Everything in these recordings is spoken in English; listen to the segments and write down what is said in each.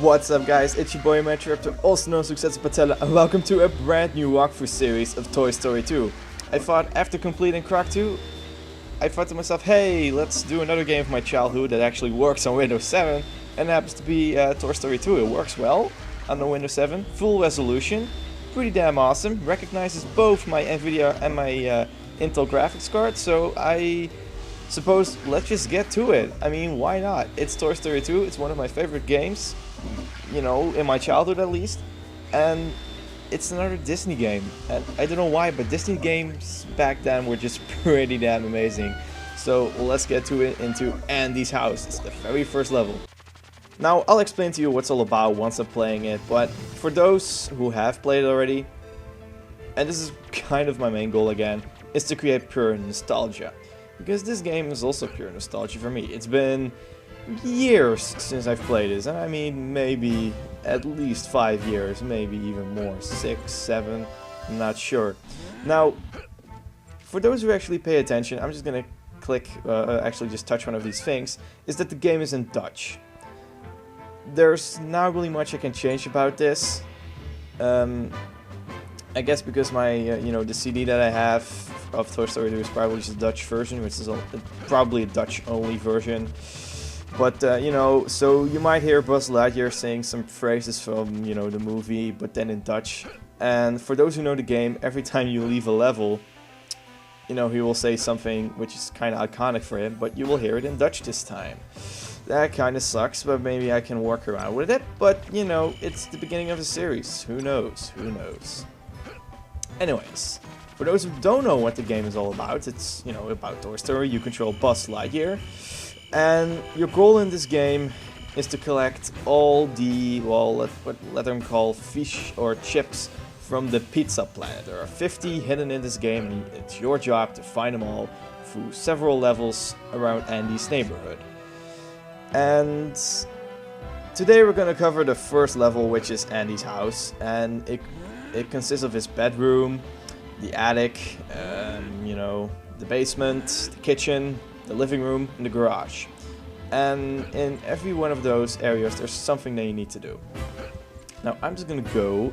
What's up guys, it's your boy Matraptor, also known as Success Patella, and welcome to a brand new walkthrough series of Toy Story 2. I thought after completing Croc 2, I thought to myself, hey, let's do another game of my childhood that actually works on Windows 7, and it happens to be Toy Story 2. It works well on the Windows 7, full resolution, pretty damn awesome, recognizes both my Nvidia and my Intel graphics card, so I suppose let's just get to it. I mean, why not? It's Toy Story 2, it's one of my favorite games, you know, in my childhood at least, and it's another Disney game. And I don't know why, but Disney games back then were just pretty damn amazing. So let's get to it into Andy's house. It's the very first level. Now I'll explain to you what's all about once I'm playing it, but for those who have played it already, and this is kind of my main goal again, is to create pure nostalgia. Because this game is also pure nostalgia for me. It's been years since I've played this, and I mean maybe at least 5 years, maybe even more, 6, 7, I'm not sure. Now, for those who actually pay attention, I'm just gonna click, actually just touch one of these things, is that the game is in Dutch. There's not really much I can change about this. I guess because my, you know, the CD that I have of Toy Story 2 is probably just a Dutch version, which is probably a Dutch-only version. But, you know, so you might hear Buzz Lightyear saying some phrases from, you know, the movie, but then in Dutch. And for those who know the game, every time you leave a level, you know, he will say something which is kind of iconic for him, but you will hear it in Dutch this time. That kind of sucks, but maybe I can work around with it. But, you know, it's the beginning of a series. Who knows? Who knows? Anyways, for those who don't know what the game is all about, it's, you know, about Toy Story. You control Buzz Lightyear, and your goal in this game is to collect all the, well, let them call fish or chips from the pizza planet. There are 50 hidden in this game, and it's your job to find them all through several levels around Andy's neighborhood. And today we're gonna cover the first level, which is Andy's house, and it consists of his bedroom, the attic, you know, the basement, the kitchen, the living room, and the garage. And in every one of those areas there's something that you need to do. Now I'm just gonna go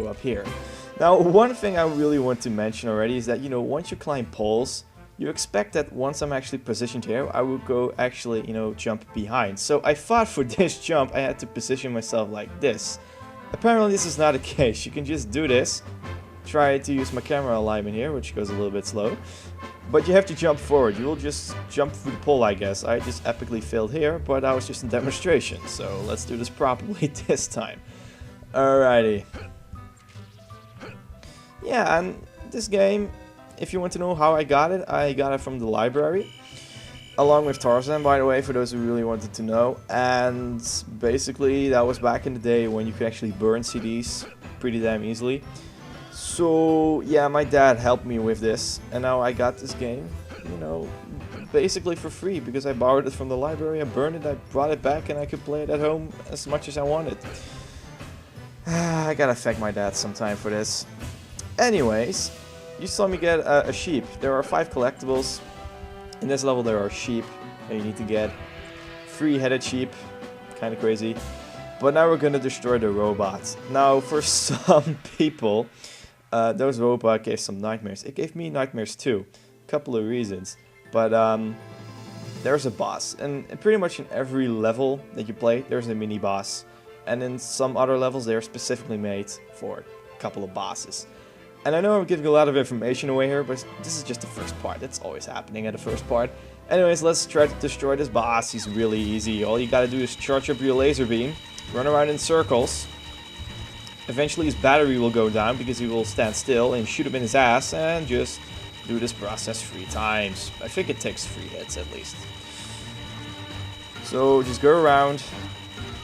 up here. Now one thing I really want to mention already is that, you know, once you climb poles, you expect that once I'm actually positioned here, I will go actually, you know, jump behind. So I thought for this jump I had to position myself like this. Apparently this is not the case. You can just do this. Try to use my camera alignment here, which goes a little bit slow. But you have to jump forward. You will just jump through the pole, I guess. I just epically failed here, but that was just a demonstration. So let's do this properly this time. Alrighty. Yeah, and this game, if you want to know how I got it from the library. Along with Tarzan, by the way, for those who really wanted to know. And basically, that was back in the day when you could actually burn CDs pretty damn easily. So, yeah, my dad helped me with this. And now I got this game, you know, basically for free. Because I borrowed it from the library, I burned it, I brought it back, and I could play it at home as much as I wanted. I gotta thank my dad sometime for this. Anyways, you saw me get a sheep. There are 5 collectibles. In this level there are sheep that you need to get. 3-headed sheep, kind of crazy. But now we're gonna destroy the robots. Now for some people, those robots gave some nightmares. It gave me nightmares too. A couple of reasons. But there's a boss. And pretty much in every level that you play, there's a mini boss. And in some other levels they are specifically made for a couple of bosses. And I know I'm giving a lot of information away here, but this is just the first part. That's always happening at the first part. Anyways, let's try to destroy this boss. He's really easy. All you gotta do is charge up your laser beam, run around in circles. Eventually his battery will go down because he will stand still, and shoot him in his ass, and just do this process 3 times. I think it takes 3 hits at least. So just go around,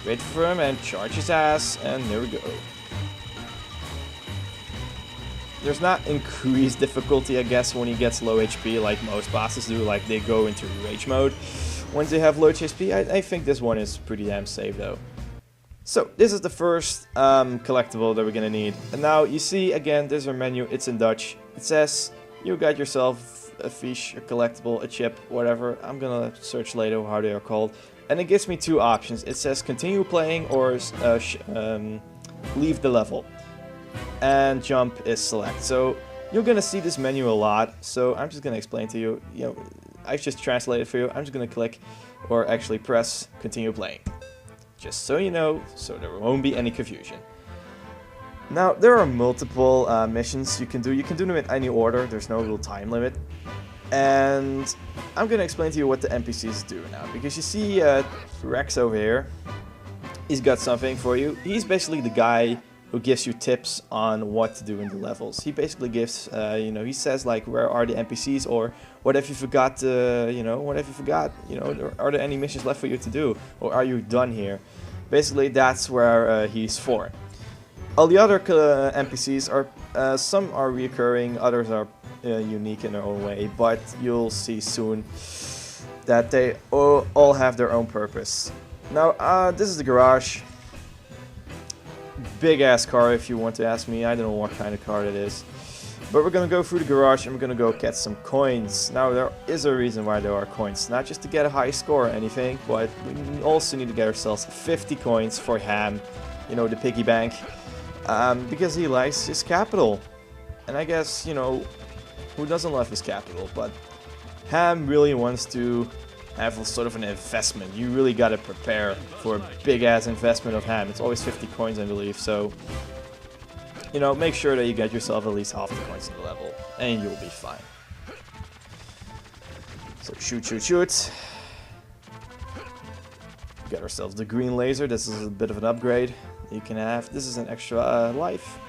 wait for him, and charge his ass, and there we go. There's not increased difficulty, I guess, when he gets low HP like most bosses do, like they go into rage mode once they have low HP. I think this one is pretty damn safe though. So this is the first collectible that we're gonna need. And now you see again, there's our menu, it's in Dutch. It says you got yourself a fish, a collectible, a chip, whatever. I'm gonna search later how they are called. And it gives me two options. It says continue playing or leave the level. And jump is select. So you're gonna see this menu a lot. So I'm just gonna explain to you. You know, I just translated for you. I'm just gonna click or actually press continue playing. Just so you know, so there won't be any confusion. Now there are multiple missions you can do. You can do them in any order. There's no real time limit. And I'm gonna explain to you what the NPCs do now, because you see Rex over here. He's got something for you. He's basically the guy who gives you tips on what to do in the levels. He basically gives, you know, he says like, where are the NPCs, or what have you forgot? You know, what have you forgot? You know, are there any missions left for you to do, or are you done here? Basically, that's where he's for. All the other NPCs are, some are recurring, others are unique in their own way, but you'll see soon that they all have their own purpose. Now, this is the garage. Big ass car, if you want to ask me. I don't know what kind of car it is. But we're gonna go through the garage and we're gonna go get some coins. Now, there is a reason why there are coins. Not just to get a high score or anything, but we also need to get ourselves 50 coins for Ham. You know, the piggy bank. Because he likes his capital. And I guess, you know, who doesn't love his capital? But Ham really wants to have a sort of an investment. You really gotta prepare for a big ass investment of Ham. It's always 50 coins, I believe, so you know, make sure that you get yourself at least half the coins in the level, and you'll be fine. So shoot, shoot, shoot. Got ourselves the green laser. This is a bit of an upgrade you can have. This is an extra life.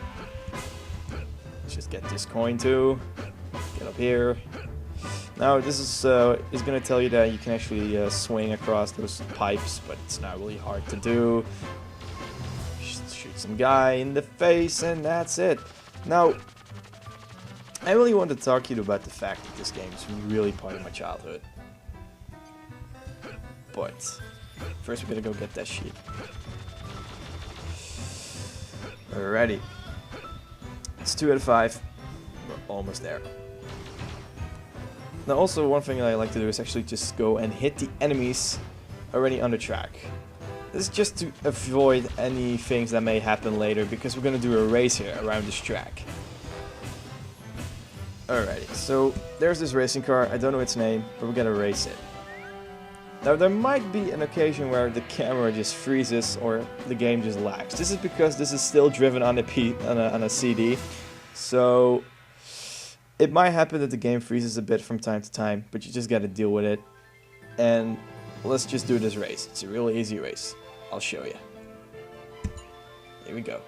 Let's just get this coin too. Get up here. Now this is going to tell you that you can actually swing across those pipes, but it's not really hard to do. Shoot some guy in the face, and that's it. Now, I really want to talk to you about the fact that this game is really part of my childhood. But first, we're gonna go get that sheet. Alrighty, it's 2 out of 5. We're almost there. Now also one thing that I like to do is actually just go and hit the enemies already on the track. This is just to avoid any things that may happen later, because we're gonna do a race here around this track. Alrighty, so there's this racing car. I don't know its name, but we're gonna race it. Now there might be an occasion where the camera just freezes or the game just lags. This is because this is still driven on a CD, so it might happen that the game freezes a bit from time to time, but you just gotta deal with it. And let's just do this race. It's a really easy race. I'll show you. Here we go.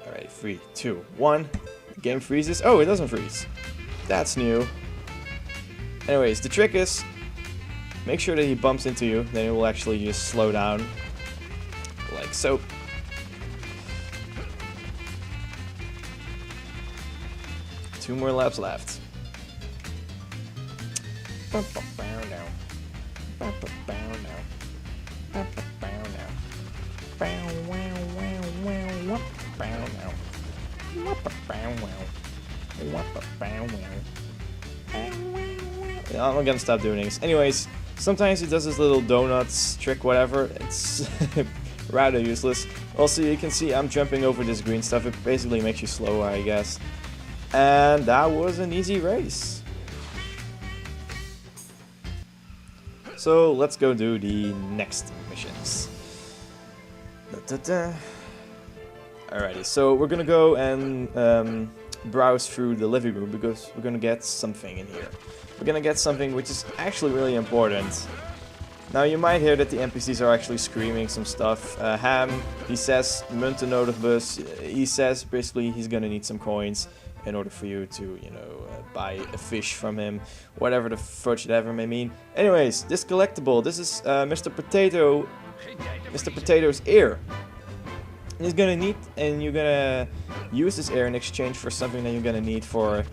Alright, 3, 2, 1. The game freezes. Oh, it doesn't freeze. That's new. Anyways, the trick is, make sure that he bumps into you, then it will actually just slow down. Like so. Two more laps left. I'm not gonna stop doing this. Anyways, sometimes he does this little donuts trick, whatever. It's rather useless. Also, you can see I'm jumping over this green stuff. It basically makes you slower, I guess. And that was an easy race. So let's go do the next missions. Alrighty, so we're gonna go and browse through the living room, because we're gonna get something in here. We're gonna get something which is actually really important. Now you might hear that the NPCs are actually screaming some stuff. Ham, he says, munten nodig Buzz. He says basically he's gonna need some coins in order for you to, you know, buy a fish from him, whatever the fudge that ever may mean. Anyways, this collectible, this is Mr. Potato's ear. And he's gonna need, and you're gonna use this ear in exchange for something that you're gonna need for,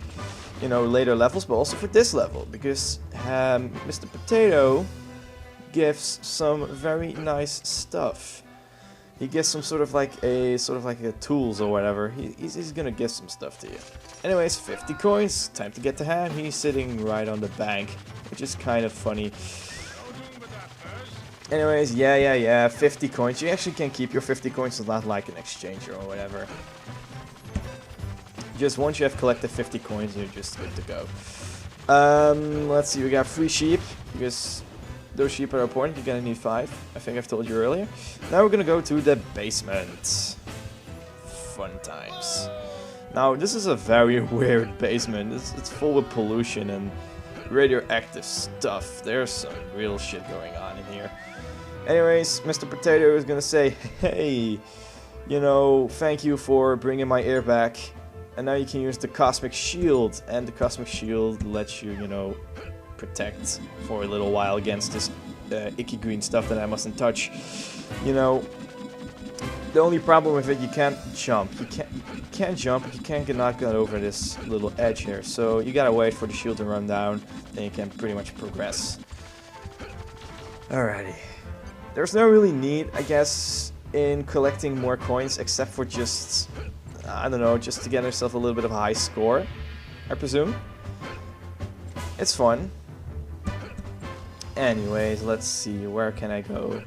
you know, later levels, but also for this level, because Mr. Potato gives some very nice stuff. He gives some sort of like a tools or whatever. He's gonna give some stuff to you. Anyways, 50 coins. Time to get to him. He's sitting right on the bank, which is kind of funny. Anyways, yeah, 50 coins. You actually can keep your 50 coins. It's not like an exchange or whatever. Just once you have collected 50 coins, you're just good to go. Let's see. We got free sheep because those sheep are important. You're gonna need 5. I think I've told you earlier. Now we're gonna go to the basement. Fun times. Now this is a very weird basement. It's full with pollution and radioactive stuff. There's some real shit going on in here. Anyways, Mr. Potato is gonna say, hey, you know, thank you for bringing my ear back. And now you can use the Cosmic Shield. And the Cosmic Shield lets you, you know, protect for a little while against this icky green stuff that I mustn't touch. You know, the only problem with it, you can't jump. You can't jump, you can't get knocked out over this little edge here. So you gotta wait for the shield to run down, then you can pretty much progress. Alrighty. There's no really need, I guess, in collecting more coins, except for just, I don't know, just to get yourself a little bit of a high score, I presume. It's fun. Anyways, let's see, where can I go?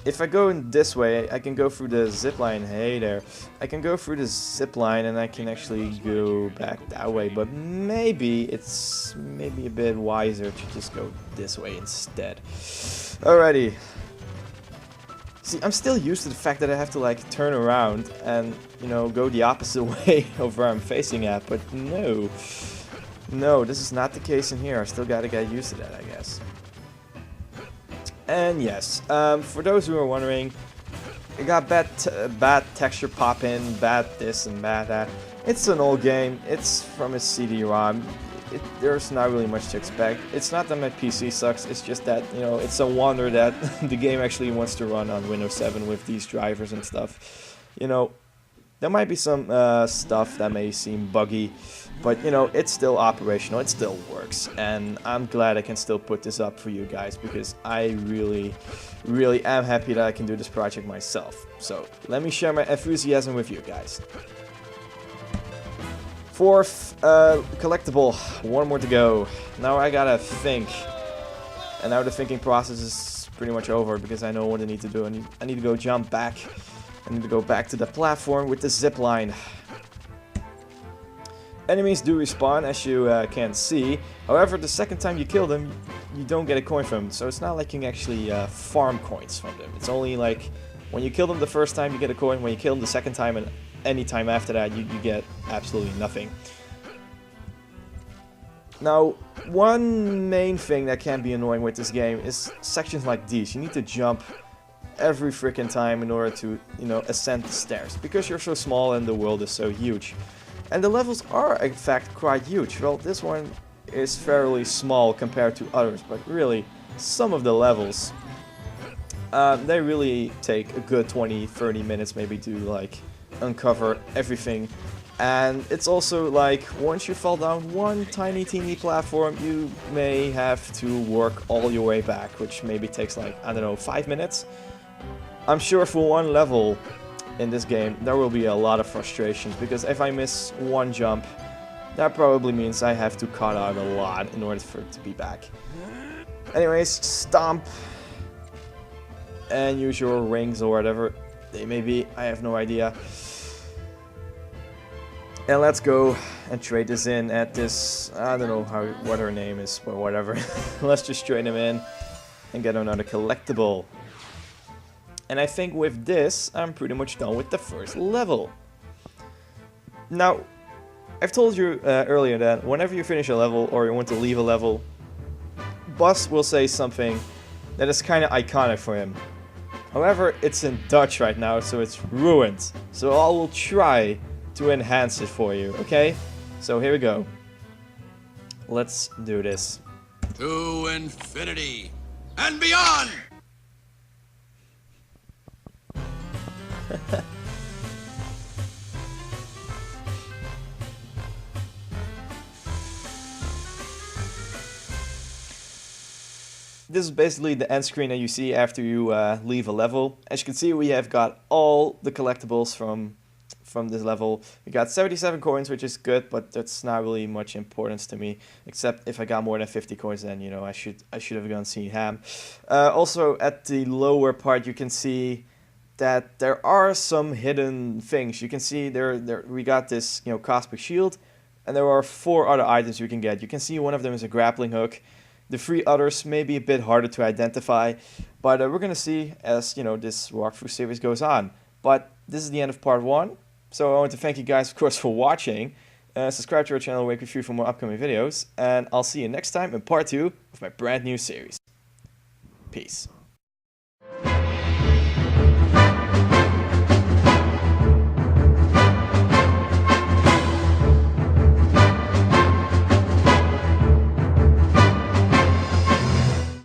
If I go in this way, I can go through the zipline. Hey there. I can go through the zipline and I can actually go back that way, but maybe it's a bit wiser to just go this way instead. Alrighty. See, I'm still used to the fact that I have to like turn around and, you know, go the opposite way of where I'm facing at, but no. No, this is not the case in here. I still gotta get used to that, I guess. And yes, for those who are wondering, it got bad texture pop-in, bad this and bad that. It's an old game. It's from a CD-ROM. There's not really much to expect. It's not that my PC sucks. It's just that, you know, it's a wonder that the game actually wants to run on Windows 7 with these drivers and stuff. You know, there might be some stuff that may seem buggy, but, you know, it's still operational, it still works, and I'm glad I can still put this up for you guys, because I really, really am happy that I can do this project myself. So, let me share my enthusiasm with you guys. 4th collectible, 1 more to go. Now I gotta think, and now the thinking process is pretty much over, because I know what I need to do. I need to go jump back. I need to go back to the platform with the zip line. Enemies do respawn, as you can see. However, the second time you kill them, you don't get a coin from them. So it's not like you can actually farm coins from them. It's only like when you kill them the first time, you get a coin. When you kill them the second time and any time after that, you get absolutely nothing. Now, one main thing that can be annoying with this game is sections like these. You need to jump every freaking time in order to, you know, ascend the stairs, because you're so small and the world is so huge. And the levels are in fact quite huge. Well, this one is fairly small compared to others, but really some of the levels, they really take a good 20-30 minutes maybe to like uncover everything. And it's also like, once you fall down one tiny teeny platform, you may have to work all your way back, which maybe takes like, I don't know, 5 minutes. I'm sure for one level in this game there will be a lot of frustrations, because if I miss one jump, that probably means I have to cut out a lot in order for it to be back. Anyways, stomp and use your rings or whatever they may be, I have no idea. And let's go and trade this in at this, I don't know what her name is, but whatever. Let's just trade them in and get another collectible. And I think with this, I'm pretty much done with the first level. Now, I've told you earlier that whenever you finish a level or you want to leave a level, Buzz will say something that is kind of iconic for him. However, it's in Dutch right now, so it's ruined. So I will try to enhance it for you, okay? So here we go. Let's do this. To infinity and beyond! this is basically the end screen that you see after you leave a level. As you can see, we have got all the collectibles from this level. We got 77 coins, which is good, but that's not really much importance to me, except if I got more than 50 coins, then, you know, I should have gone see Ham. Also, at the lower part, you can see that there are some hidden things. You can see there we got this, you know, cosmic shield, and there are 4 other items you can get. You can see one of them is a grappling hook. The 3 others may be a bit harder to identify, but we're gonna see as, you know, this walkthrough series goes on. But this is the end of part 1. So I want to thank you guys, of course, for watching. Subscribe to our channel, wake with you for more upcoming videos. And I'll see you next time in part 2 of my brand new series. Peace.